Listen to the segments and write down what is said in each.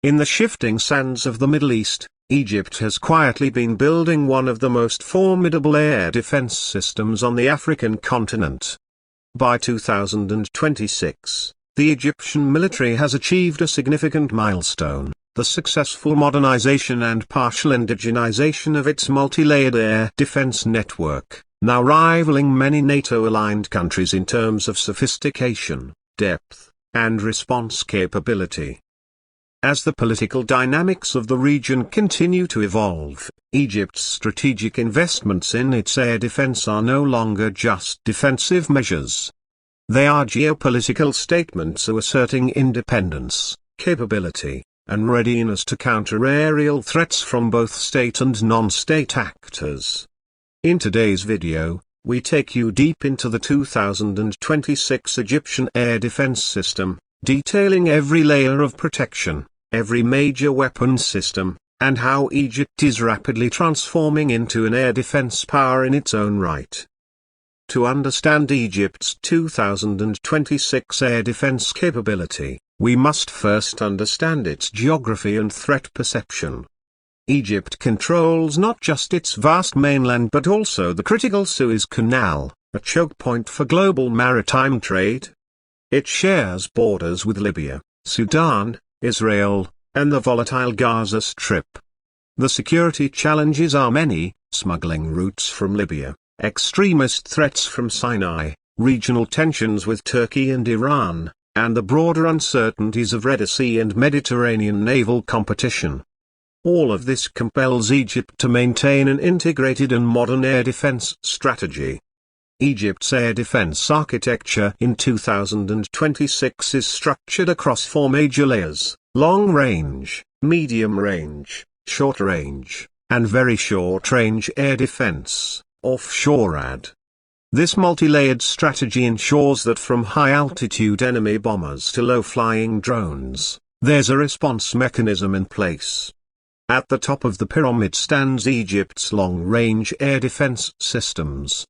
In the shifting sands of the Middle East, Egypt has quietly been building one of the most formidable air defense systems on the African continent. By 2026, the Egyptian military has achieved a significant milestone: the successful modernization and partial indigenization of its multi-layered air defense network, now rivaling many NATO-aligned countries in terms of sophistication, depth, and response capability. As the political dynamics of the region continue to evolve, Egypt's strategic investments in its air defense are no longer just defensive measures. They are geopolitical statements asserting independence, capability, and readiness to counter aerial threats from both state and non-state actors. In today's video, we take you deep into the 2026 Egyptian air defense system, detailing every layer of protection, every major weapon system, and how Egypt is rapidly transforming into an air defense power in its own right. To understand Egypt's 2026 air defense capability, we must first understand its geography and threat perception. Egypt controls not just its vast mainland but also the critical Suez Canal, a choke point for global maritime trade. It shares borders with Libya, Sudan, Israel, and the volatile Gaza Strip. The security challenges are many: smuggling routes from Libya, extremist threats from Sinai, regional tensions with Turkey and Iran, and the broader uncertainties of Red Sea and Mediterranean naval competition. All of this compels Egypt to maintain an integrated and modern air defense strategy. Egypt's air defense architecture in 2026 is structured across four major layers: long range, medium range, short range, and very short range air defense, offshore AD. This multi-layered strategy ensures that from high-altitude enemy bombers to low-flying drones, there's a response mechanism in place. At the top of the pyramid stands Egypt's long-range air defense systems.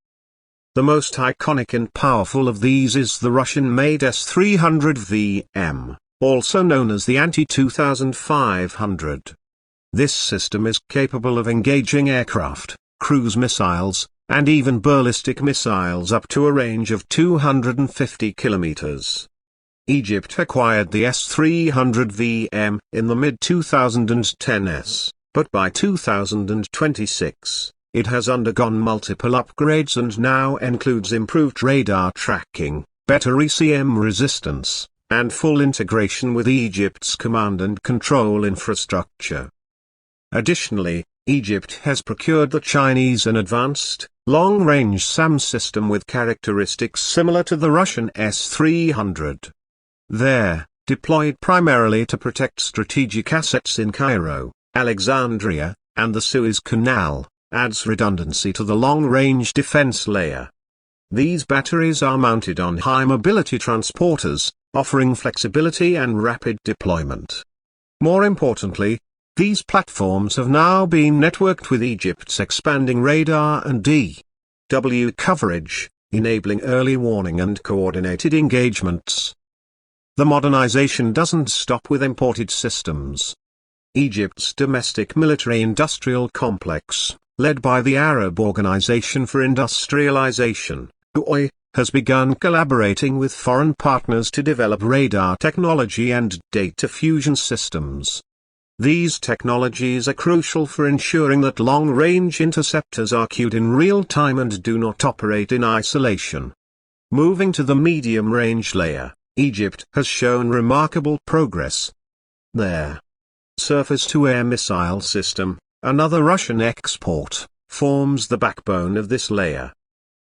The most iconic and powerful of these is the Russian-made S-300VM, also known as the Anti-2500. This system is capable of engaging aircraft, cruise missiles, and even ballistic missiles up to a range of 250 kilometers. Egypt acquired the S-300VM in the mid-2010s, but by 2026, it has undergone multiple upgrades and now includes improved radar tracking, better ECM resistance, and full integration with Egypt's command and control infrastructure. Additionally, Egypt has procured the Chinese an advanced, long-range SAM system with characteristics similar to the Russian S-300. They're deployed primarily to protect strategic assets in Cairo, Alexandria, and the Suez Canal, adds redundancy to the long-range defense layer. These batteries are mounted on high-mobility transporters, offering flexibility and rapid deployment. More importantly, these platforms have now been networked with Egypt's expanding radar and DW coverage, enabling early warning and coordinated engagements. The modernization doesn't stop with imported systems. Egypt's domestic military-industrial complex, led by the Arab Organization for Industrialization, (UOI), has begun collaborating with foreign partners to develop radar technology and data fusion systems. These technologies are crucial for ensuring that long-range interceptors are cued in real time and do not operate in isolation. Moving to the medium-range layer, Egypt has shown remarkable progress. Their surface-to-air missile system, another Russian export, forms the backbone of this layer.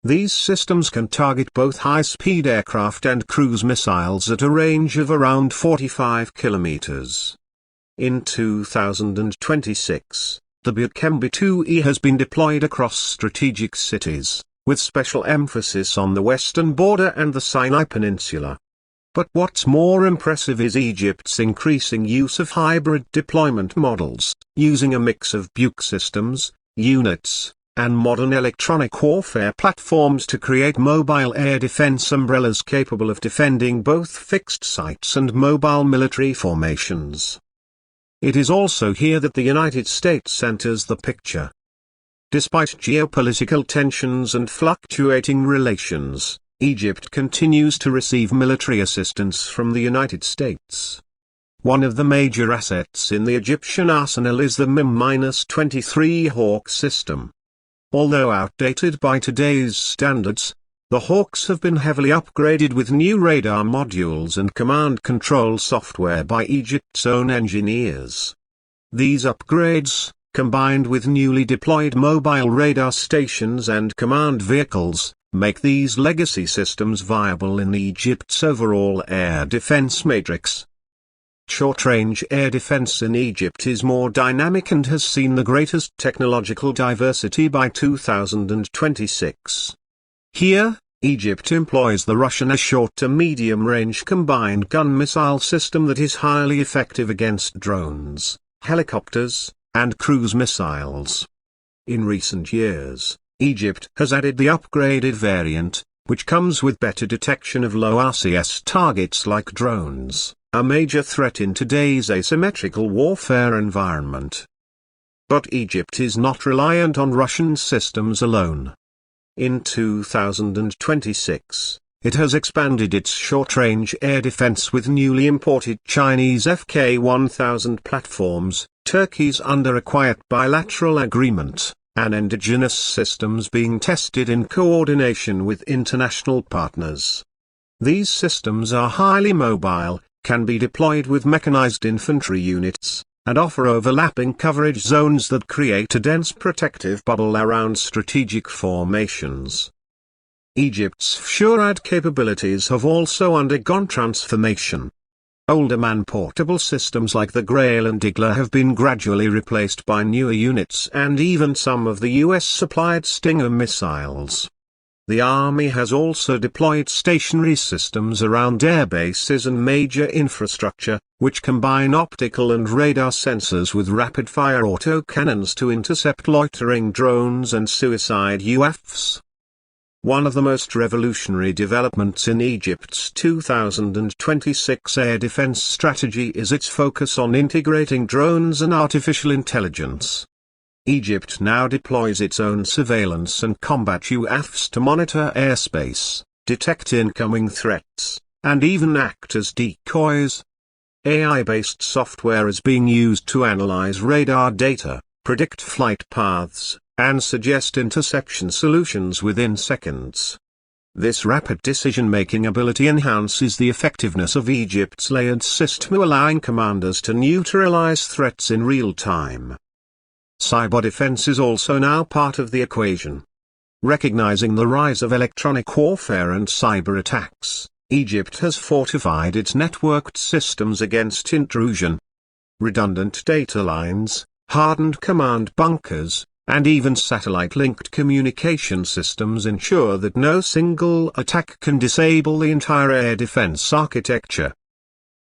These systems can target both high-speed aircraft and cruise missiles at a range of around 45 kilometers. In 2026, the Bukembe 2E has been deployed across strategic cities, with special emphasis on the western border and the Sinai Peninsula. But what's more impressive is Egypt's increasing use of hybrid deployment models, using a mix of Buk systems, units, and modern electronic warfare platforms to create mobile air defense umbrellas capable of defending both fixed sites and mobile military formations. It is also here that the United States enters the picture. Despite geopolitical tensions and fluctuating relations, Egypt continues to receive military assistance from the United States. One of the major assets in the Egyptian arsenal is the MIM-23 Hawk system. Although outdated by today's standards, the Hawks have been heavily upgraded with new radar modules and command control software by Egypt's own engineers. These upgrades, combined with newly deployed mobile radar stations and command vehicles, make these legacy systems viable in Egypt's overall air defense matrix. Short-range air defense in Egypt is more dynamic and has seen the greatest technological diversity by 2026. Here, Egypt employs the Russian short to medium-range combined gun missile system that is highly effective against drones, helicopters, and cruise missiles. In recent years, Egypt has added the upgraded variant, which comes with better detection of low RCS targets like drones, a major threat in today's asymmetrical warfare environment. But Egypt is not reliant on Russian systems alone. In 2026, it has expanded its short-range air defense with newly imported Chinese FK-1000 platforms, Turkey's under a quiet bilateral agreement, and indigenous systems being tested in coordination with international partners. These systems are highly mobile, can be deployed with mechanized infantry units, and offer overlapping coverage zones that create a dense protective bubble around strategic formations. Egypt's FSURAD capabilities have also undergone transformation. Older man-portable systems like the Grail and Igla have been gradually replaced by newer units and even some of the US-supplied Stinger missiles. The Army has also deployed stationary systems around airbases and major infrastructure, which combine optical and radar sensors with rapid-fire autocannons to intercept loitering drones and suicide UAVs. One of the most revolutionary developments in Egypt's 2026 air defense strategy is its focus on integrating drones and artificial intelligence. Egypt now deploys its own surveillance and combat UAVs to monitor airspace, detect incoming threats, and even act as decoys. AI-based software is being used to analyze radar data, predict flight paths, and suggest interception solutions within seconds. This rapid decision-making ability enhances the effectiveness of Egypt's layered system, allowing commanders to neutralize threats in real time. Cyber defense is also now part of the equation. Recognizing the rise of electronic warfare and cyber attacks, Egypt has fortified its networked systems against intrusion. Redundant data lines, hardened command bunkers, and even satellite-linked communication systems ensure that no single attack can disable the entire air defense architecture.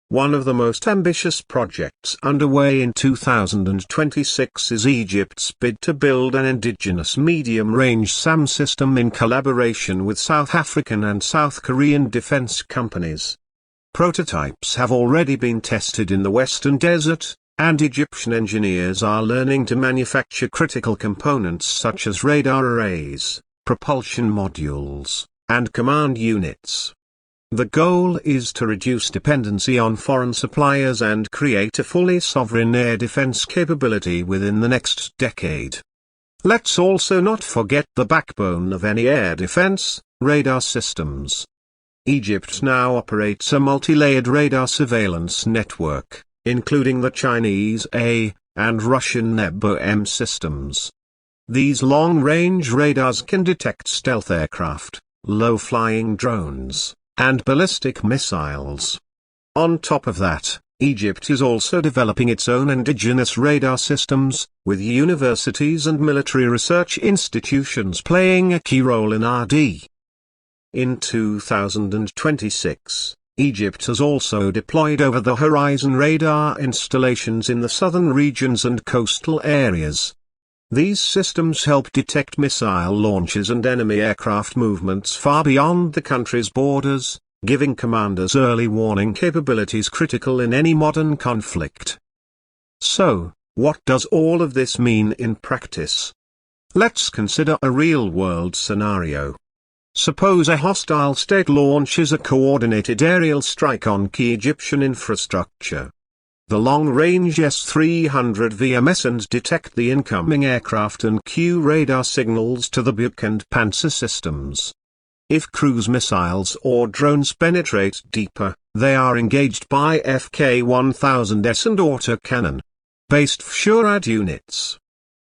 One of the most ambitious projects underway in 2026 is Egypt's bid to build an indigenous medium-range SAM system in collaboration with South African and South Korean defense companies. Prototypes have already been tested in the Western Desert, and Egyptian engineers are learning to manufacture critical components such as radar arrays, propulsion modules, and command units. The goal is to reduce dependency on foreign suppliers and create a fully sovereign air defense capability within the next decade. Let's also not forget the backbone of any air defense, radar systems. Egypt now operates a multi-layered radar surveillance network, including the Chinese A and Russian NEB-M systems. These long-range radars can detect stealth aircraft, low-flying drones, and ballistic missiles. On top of that, Egypt is also developing its own indigenous radar systems, with universities and military research institutions playing a key role in R&D. In 2026, Egypt has also deployed over-the-horizon radar installations in the southern regions and coastal areas. These systems help detect missile launches and enemy aircraft movements far beyond the country's borders, giving commanders early warning capabilities critical in any modern conflict. So, what does all of this mean in practice? Let's consider a real-world scenario. Suppose a hostile state launches a coordinated aerial strike on key Egyptian infrastructure. The long-range S-300 VMS detect the incoming aircraft and cue radar signals to the Buk and Panzer systems. If cruise missiles or drones penetrate deeper, they are engaged by FK-1000S and autocannon-based FSURAD units.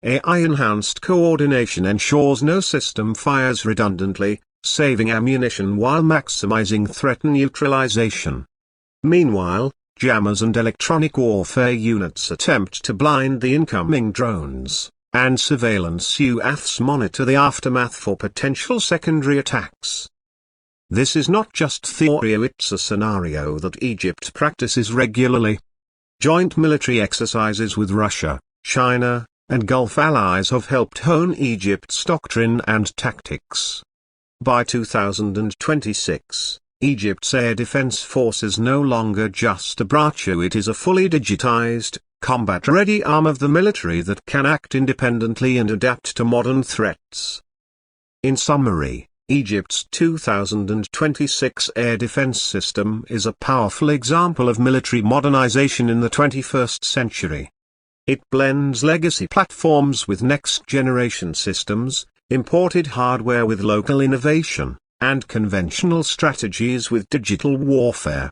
AI-enhanced coordination ensures no system fires redundantly, saving ammunition while maximizing threat neutralization. Meanwhile, jammers and electronic warfare units attempt to blind the incoming drones, and surveillance UAVs monitor the aftermath for potential secondary attacks. This is not just theory, it's a scenario that Egypt practices regularly. Joint military exercises with Russia, China, and Gulf allies have helped hone Egypt's doctrine and tactics. By 2026, Egypt's air defense force is no longer just a branch, it is a fully digitized, combat-ready arm of the military that can act independently and adapt to modern threats. In summary, Egypt's 2026 air defense system is a powerful example of military modernization in the 21st century. It blends legacy platforms with next-generation systems, imported hardware with local innovation, and conventional strategies with digital warfare.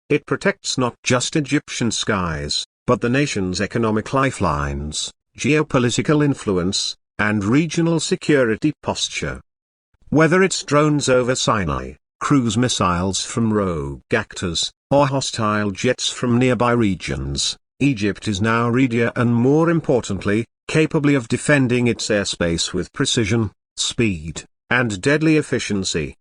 It protects not just Egyptian skies, but the nation's economic lifelines, geopolitical influence, and regional security posture. Whether it's drones over Sinai, cruise missiles from rogue actors, or hostile jets from nearby regions, Egypt is now readier and, more importantly, capable of defending its airspace with precision, speed, and deadly efficiency.